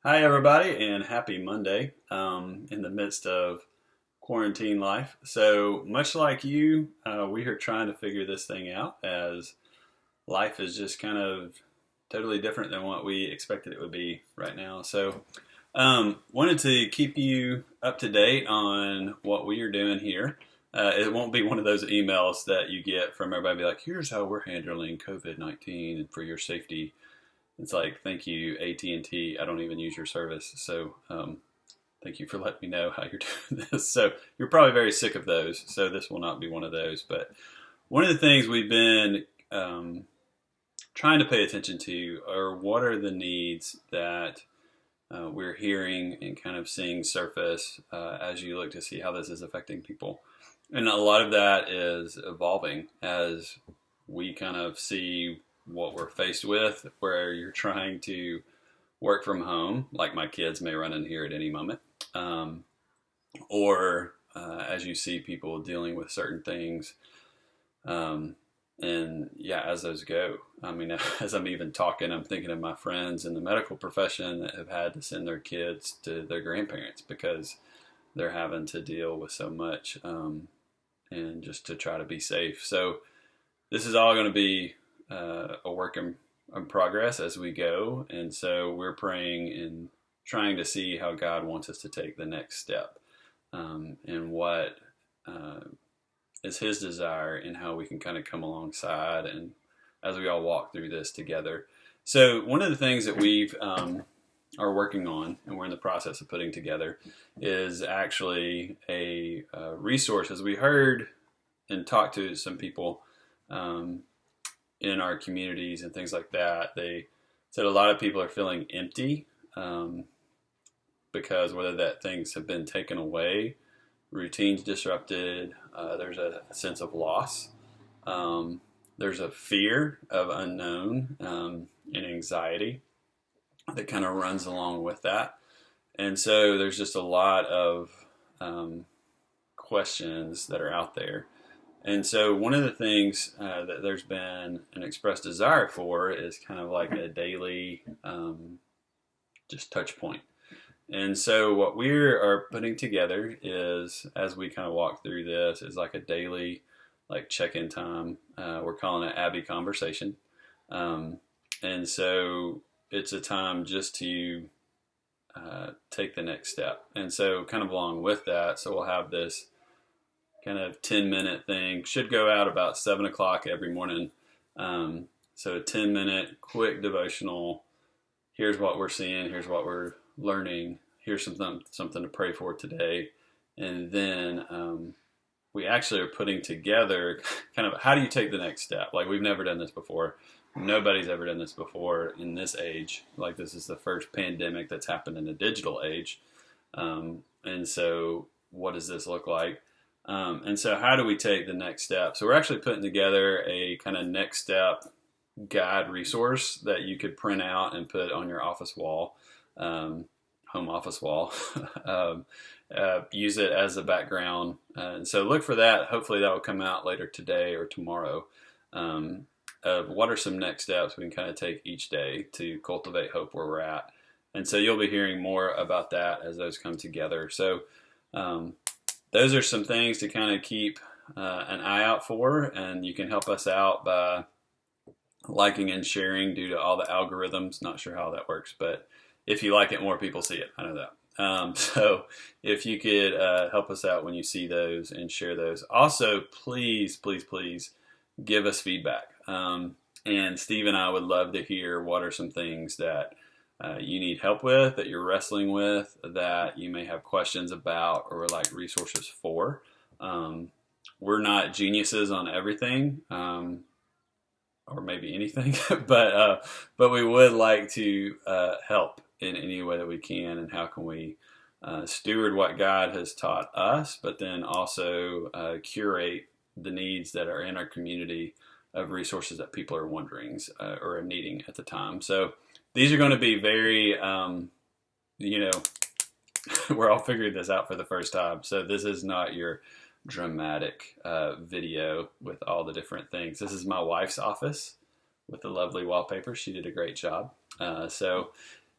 Hi, everybody, and happy Monday in the midst of quarantine life. So, much like you, we are trying to figure this thing out as life is just kind of totally different than what we expected it would be right now. So, wanted to keep you up to date on what we are doing here. It won't be one of those emails that you get from everybody like, here's how we're handling COVID-19 and for your safety. It's like, thank you, AT&T. I don't even use your service. So thank you for letting me know how you're doing this. So you're probably very sick of those. So this will not be one of those. But one of the things we've been trying to pay attention to are what are the needs that we're hearing and kind of seeing surface as you look to see how this is affecting people. And a lot of that is evolving as we kind of see what we're faced with, where you're trying to work from home, like my kids may run in here at any moment, or as you see people dealing with certain things. And yeah, as those go, I mean, as I'm even talking, I'm thinking of my friends in the medical profession that have had to send their kids to their grandparents because they're having to deal with so much and just to try to be safe. So this is all going to be a work in progress as we go. And so we're praying and trying to see how God wants us to take the next step and what is his desire and how we can kind of come alongside and as we all walk through this together. So one of the things that we've are working on and we're in the process of putting together is actually a resource. As we heard and talked to some people in our communities and things like that, they said a lot of people are feeling empty because whether that things have been taken away, routines disrupted, there's a sense of loss, there's a fear of unknown and anxiety that kind of runs along with that. And so there's just a lot of questions that are out there. And so one of the things that there's been an expressed desire for is kind of like a daily just touch point. And so what we are putting together is, as we kind of walk through this, is like a daily like check-in time. We're calling it Abbey Conversation. And so it's a time just to take the next step. And so kind of along with that, so we'll have this kind of 10-minute thing, should go out about 7 o'clock every morning. So a 10-minute quick devotional. Here's what we're seeing. Here's what we're learning. Here's something to pray for today. And then we actually are putting together kind of how do you take the next step? Like we've never done this before. Nobody's ever done this before in this age. Like this is the first pandemic that's happened in a digital age. And so what does this look like? And so how do we take the next step? So we're actually putting together a kind of next step guide resource that you could print out and put on your office wall, home office wall, use it as a background. And so look for that. Hopefully that will come out later today or tomorrow. What are some next steps we can kind of take each day to cultivate hope where we're at. And so you'll be hearing more about that as those come together. So, those are some things to kind of keep an eye out for, and you can help us out by liking and sharing due to all the algorithms. Not sure how that works, but if you like it, more people see it. I know that. So if you could help us out when you see those and share those. Also, please, please, please give us feedback. And Steve and I would love to hear what are some things that you need help with, that you're wrestling with, that you may have questions about or like resources for. We're not geniuses on everything, or maybe anything, but we would like to help in any way that we can. And how can we steward what God has taught us, but then also curate the needs that are in our community of resources that people are wondering or are needing at the time. So these are going to be very, we're all figuring this out for the first time. So this is not your dramatic video with all the different things. This is my wife's office with the lovely wallpaper. She did a great job. So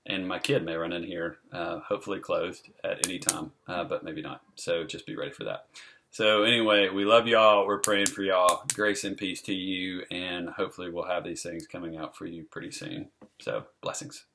And my kid may run in here, hopefully clothed at any time, but maybe not. So just be ready for that. So anyway, we love y'all. We're praying for y'all. Grace and peace to you. And hopefully we'll have these things coming out for you pretty soon. So blessings.